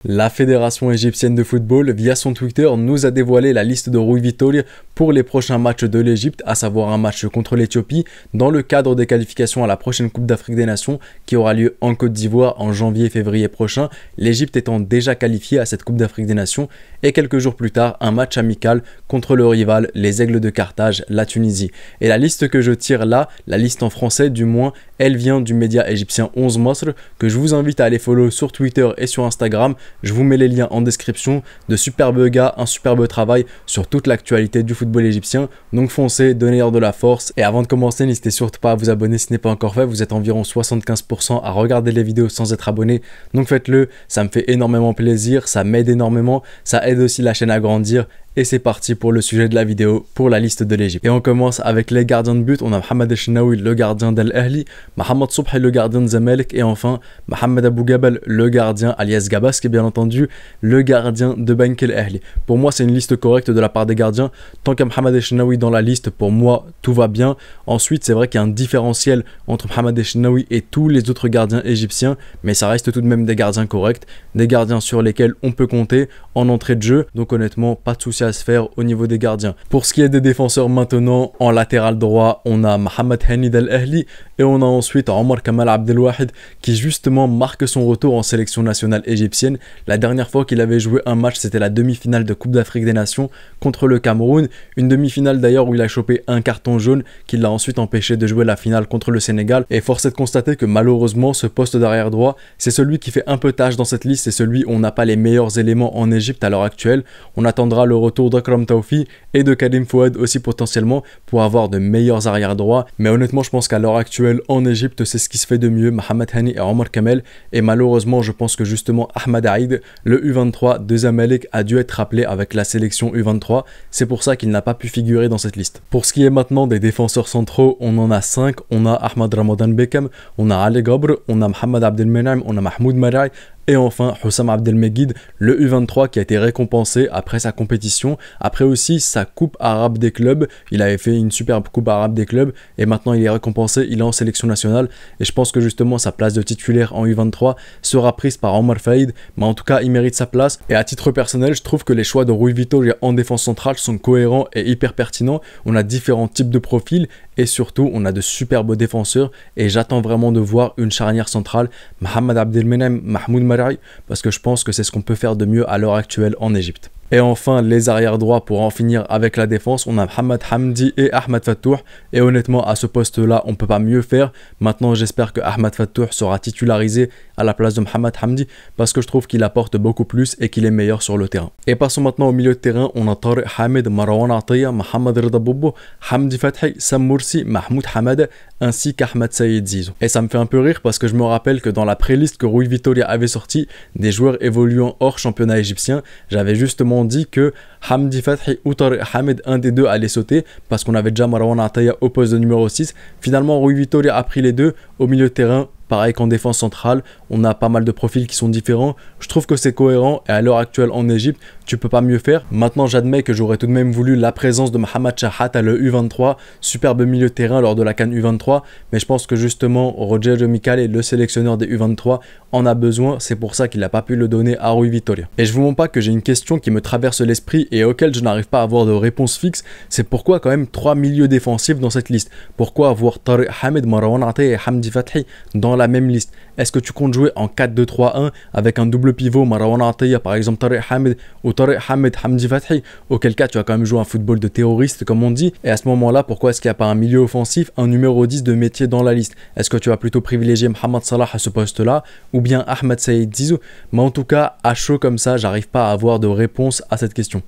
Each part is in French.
La fédération égyptienne de football, via son Twitter, nous a dévoilé la liste de Rui Vitória pour les prochains matchs de l'Égypte, à savoir un match contre l'Éthiopie dans le cadre des qualifications à la prochaine Coupe d'Afrique des Nations qui aura lieu en Côte d'Ivoire en janvier-février prochain, l'Égypte étant déjà qualifiée à cette Coupe d'Afrique des Nations, et quelques jours plus tard, un match amical contre le rival, les Aigles de Carthage, la Tunisie. Et la liste que je tire là, la liste en français du moins, elle vient du média égyptien 11 Masr, que je vous invite à aller follow sur Twitter et sur Instagram. Je vous mets les liens en description. De superbes gars, un superbe travail sur toute l'actualité du football égyptien. Donc foncez, donnez-leur de la force. Et avant de commencer, n'hésitez surtout pas à vous abonner si ce n'est pas encore fait. Vous êtes environ 75% à regarder les vidéos sans être abonné. Donc faites-le, ça me fait énormément plaisir, ça m'aide énormément, ça aide aussi la chaîne à grandir. Et c'est parti pour le sujet de la vidéo, pour la liste de l'Égypte. Et on commence avec les gardiens de but. On a Mohamed Eshnaoui, le gardien d'Al Ahli, Mohamed Sobhi, le gardien de Zamalek, et enfin Mohamed Abou Gabel, le gardien, alias Gabas, qui est bien entendu le gardien de Bank El Ahli. Pour moi, c'est une liste correcte de la part des gardiens. Tant qu'il y a Mohamed Eshnaoui dans la liste, pour moi, tout va bien. Ensuite, c'est vrai qu'il y a un différentiel entre Mohamed Eshnaoui et tous les autres gardiens égyptiens, mais ça reste tout de même des gardiens corrects, des gardiens sur lesquels on peut compter en entrée de jeu. Donc honnêtement, pas de souci à se faire au niveau des gardiens. Pour ce qui est des défenseurs maintenant, en latéral droit, on a Mohamed Hani d'Al Ahli et on a ensuite Omar Kamal Abdelwahid qui justement marque son retour en sélection nationale égyptienne. La dernière fois qu'il avait joué un match, c'était la demi-finale de Coupe d'Afrique des Nations contre le Cameroun. Une demi-finale d'ailleurs où il a chopé un carton jaune qui l'a ensuite empêché de jouer la finale contre le Sénégal. Et force est de constater que malheureusement, ce poste d'arrière droit, c'est celui qui fait un peu tâche dans cette liste. C'est celui où on n'a pas les meilleurs éléments en Égypte à l'heure actuelle. On attendra le retour d'Akram Taufi et de Karim Fouad aussi potentiellement pour avoir de meilleurs arrière droits. Mais honnêtement, je pense qu'à l'heure actuelle en Égypte, c'est ce qui se fait de mieux, Mohamed Hani et Omar Kamel. Et malheureusement, je pense que justement Ahmad Aïd, le U23 de Zamalek, a dû être rappelé avec la sélection U23. C'est pour ça qu'il n'a pas pu figurer dans cette liste. Pour ce qui est maintenant des défenseurs centraux, on en a 5. On a Ahmad Ramadan Beckham, on a Ali Gabr, on a Mohamed Abdelmenem, on a Mahmoud Maraï. Et enfin, Hussam Abdelmegid, le U23 qui a été récompensé après sa compétition, après aussi sa coupe arabe des clubs. Il avait fait une superbe coupe arabe des clubs et maintenant il est récompensé, il est en sélection nationale. Et je pense que justement sa place de titulaire en U23 sera prise par Omar Faïd, mais en tout cas il mérite sa place. Et à titre personnel, je trouve que les choix de Rui Vitória en défense centrale sont cohérents et hyper pertinents. On a différents types de profils et surtout on a de superbes défenseurs et j'attends vraiment de voir une charnière centrale, Mohamed Abdelmenem, Mahmoud Maraï, parce que je pense que c'est ce qu'on peut faire de mieux à l'heure actuelle en Égypte. Et enfin, les arrières droits pour en finir avec la défense, on a Mohamed Hamdi et Ahmed Fattouh. Et honnêtement, à ce poste-là, on ne peut pas mieux faire. Maintenant, j'espère que Ahmed Fattouh sera titularisé à la place de Mohamed Hamdi parce que je trouve qu'il apporte beaucoup plus et qu'il est meilleur sur le terrain. Et passons maintenant au milieu de terrain. On a Tariq Hamid, Marwan Atiyah, Mohamed Rida Bobo, Hamdi Fathi, Sam Moursi, Mahmoud Hamad ainsi qu'Ahmed Saïd Zizou. Et ça me fait un peu rire parce que je me rappelle que dans la pré-liste que Rui Vitória avait sorti des joueurs évoluant hors championnat égyptien, j'avais justement dit que Hamdi Fathi ou Tariq Hamid, un des deux allait sauter parce qu'on avait déjà Marwan Atiyah au poste de numéro 6. Finalement, Rui Vitória a pris les deux au milieu de terrain. Pareil qu'en défense centrale, on a pas mal de profils qui sont différents. Je trouve que c'est cohérent et à l'heure actuelle en Égypte, tu peux pas mieux faire. Maintenant, j'admets que j'aurais tout de même voulu la présence de Mohamed Chahat à le U23, superbe milieu de terrain lors de la CAN U23, mais je pense que justement Roger Micale, le sélectionneur des U23, en a besoin. C'est pour ça qu'il n'a pas pu le donner à Rui Vitória. Et je vous montre pas que j'ai une question qui me traverse l'esprit et auquel je n'arrive pas à avoir de réponse fixe. C'est pourquoi quand même 3 milieux défensifs dans cette liste. Pourquoi avoir Tariq Hamid, Marwan Atiyah et Hamdi Fathi dans la même liste? Est-ce que tu comptes jouer en 4-2-3-1 avec un double pivot, Marwan Atiyah par exemple Tariq Hamid ou Tariq Hamid Hamdi Fathi? Auquel cas tu vas quand même jouer un football de terroriste comme on dit. Et à ce moment là, pourquoi est-ce qu'il n'y a pas un milieu offensif, un numéro 10 de métier dans la liste? Est-ce que tu vas plutôt privilégier Mohamed Salah à ce poste là ou bien Ahmed Saïd Zizou? Mais en tout cas, à chaud comme ça, j'arrive pas à avoir de réponse à cette question.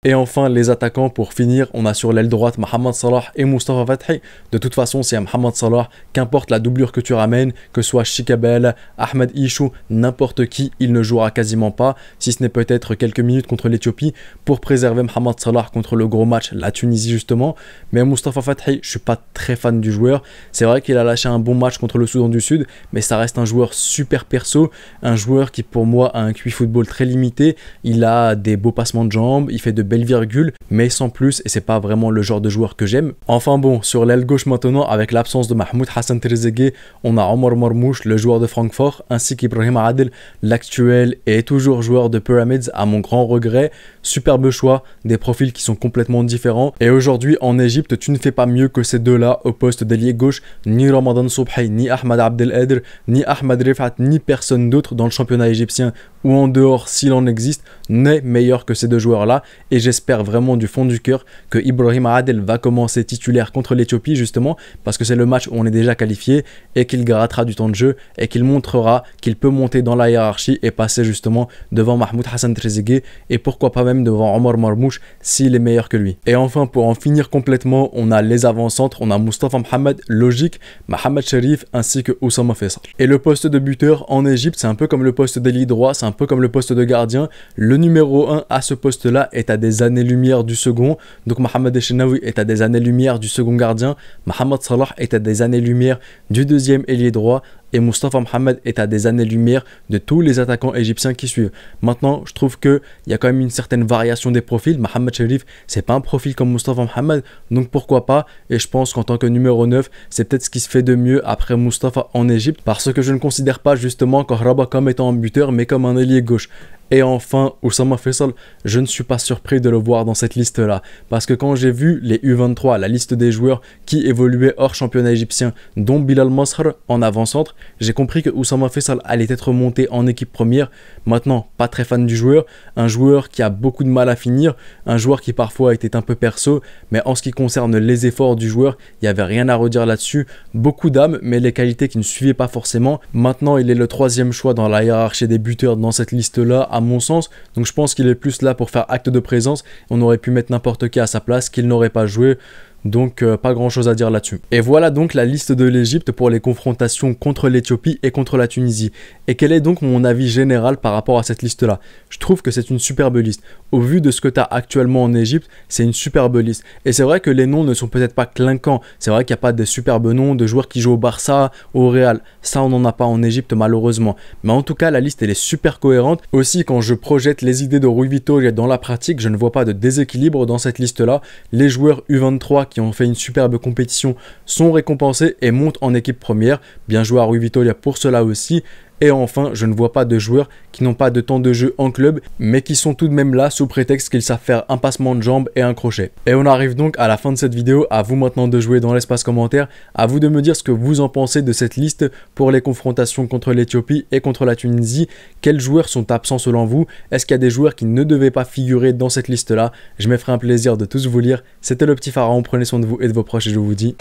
Et enfin, les attaquants pour finir, on a sur l'aile droite Mohamed Salah et Moustapha Fathi. De toute façon, c'est Mohamed Salah, qu'importe la doublure que tu ramènes, que ce soit Chikabel, Ahmed Ichou, n'importe qui, il ne jouera quasiment pas, si ce n'est peut-être quelques minutes contre l'Éthiopie, pour préserver Mohamed Salah contre le gros match, la Tunisie justement. Mais Moustapha Fathi, je suis pas très fan du joueur. C'est vrai qu'il a lâché un bon match contre le Soudan du Sud, mais ça reste un joueur super perso, un joueur qui pour moi a un QI football très limité. Il a des beaux passements de jambes, il fait de belles virgules, mais sans plus, et c'est pas vraiment le genre de joueur que j'aime. Enfin bon, sur l'aile gauche maintenant, avec l'absence de Mahmoud Hassan Trezeguet, on a Omar Marmouche, le joueur de Francfort, ainsi qu'Ibrahim Adel, l'actuel et toujours joueur de Pyramids, à mon grand regret. Superbe choix, des profils qui sont complètement différents. Et aujourd'hui, en Égypte, tu ne fais pas mieux que ces deux-là au poste d'ailier gauche. Ni Ramadan Sobhi, ni Ahmad Abdelkader, ni Ahmad Rifat, ni personne d'autre dans le championnat égyptien ou en dehors, s'il en existe, n'est meilleur que ces deux joueurs-là. Et j'espère vraiment du fond du cœur que Ibrahim Adel va commencer titulaire contre l'Éthiopie, justement, parce que c'est le match où on est déjà qualifié et qu'il grattera du temps de jeu et qu'il montrera qu'il peut monter dans la hiérarchie et passer justement devant Mahmoud Hassan Trezeguet et pourquoi pas même devant Omar Marmouche s'il est meilleur que lui. Et enfin, pour en finir complètement, on a les avant-centres, on a Mustafa Mohamed, logique, Mohamed Cherif ainsi que Oussama Faisal. Et le poste de buteur en Égypte, c'est un peu comme le poste d'ailier droit, c'est un peu comme le poste de gardien. Le numéro 1 à ce poste-là est à des années-lumière du second. Donc Mohamed Eshenaoui est à des années-lumière du second gardien. Mohamed Salah est à des années-lumière du deuxième ailier droit. Et Mustafa Mohamed est à des années-lumière de tous les attaquants égyptiens qui suivent. Maintenant, je trouve qu'il y a quand même une certaine variation des profils. Mohamed Cherif, c'est pas un profil comme Mustafa Mohamed, donc pourquoi pas. Et je pense qu'en tant que numéro 9, c'est peut-être ce qui se fait de mieux après Mustafa en Égypte, parce que je ne considère pas justement Kahraba comme étant un buteur, mais comme un ailier gauche. Et enfin, Oussama Faisal, je ne suis pas surpris de le voir dans cette liste-là. Parce que quand j'ai vu les U23, la liste des joueurs qui évoluaient hors championnat égyptien, dont Bilal Masr en avant-centre, j'ai compris que Oussama Faisal allait être monté en équipe première. Maintenant, pas très fan du joueur. Un joueur qui a beaucoup de mal à finir. Un joueur qui parfois était un peu perso. Mais en ce qui concerne les efforts du joueur, il n'y avait rien à redire là-dessus. Beaucoup d'âme, mais les qualités qui ne suivaient pas forcément. Maintenant, il est le 3e choix dans la hiérarchie des buteurs dans cette liste-là, à mon sens, donc je pense qu'il est plus là pour faire acte de présence. On aurait pu mettre n'importe qui à sa place, qu'il n'aurait pas joué. Donc pas grand chose à dire là-dessus. Et voilà donc la liste de l'Égypte pour les confrontations contre l'Éthiopie et contre la Tunisie. Et quel est donc mon avis général par rapport à cette liste-là? Je trouve que c'est une superbe liste. Au vu de ce que tu as actuellement en Égypte, c'est une superbe liste. Et c'est vrai que les noms ne sont peut-être pas clinquants. C'est vrai qu'il n'y a pas de superbes noms de joueurs qui jouent au Barça, au Real. Ça, on n'en a pas en Égypte malheureusement. Mais en tout cas, la liste, elle est super cohérente. Aussi, quand je projette les idées de Rui Vitória dans la pratique, je ne vois pas de déséquilibre dans cette liste-là. Les joueurs U23 qui ont fait une superbe compétition sont récompensés et montent en équipe première. Bien joué à Rui Vitória pour cela aussi. Et enfin, je ne vois pas de joueurs qui n'ont pas de temps de jeu en club, mais qui sont tout de même là sous prétexte qu'ils savent faire un passement de jambes et un crochet. Et on arrive donc à la fin de cette vidéo, à vous maintenant de jouer dans l'espace commentaire, à vous de me dire ce que vous en pensez de cette liste pour les confrontations contre l'Éthiopie et contre la Tunisie. Quels joueurs sont absents selon vous? Est-ce qu'il y a des joueurs qui ne devaient pas figurer dans cette liste-là? Je me ferai un plaisir de tous vous lire. C'était le petit pharaon, prenez soin de vous et de vos proches et je vous dis...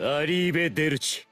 Arrivederci.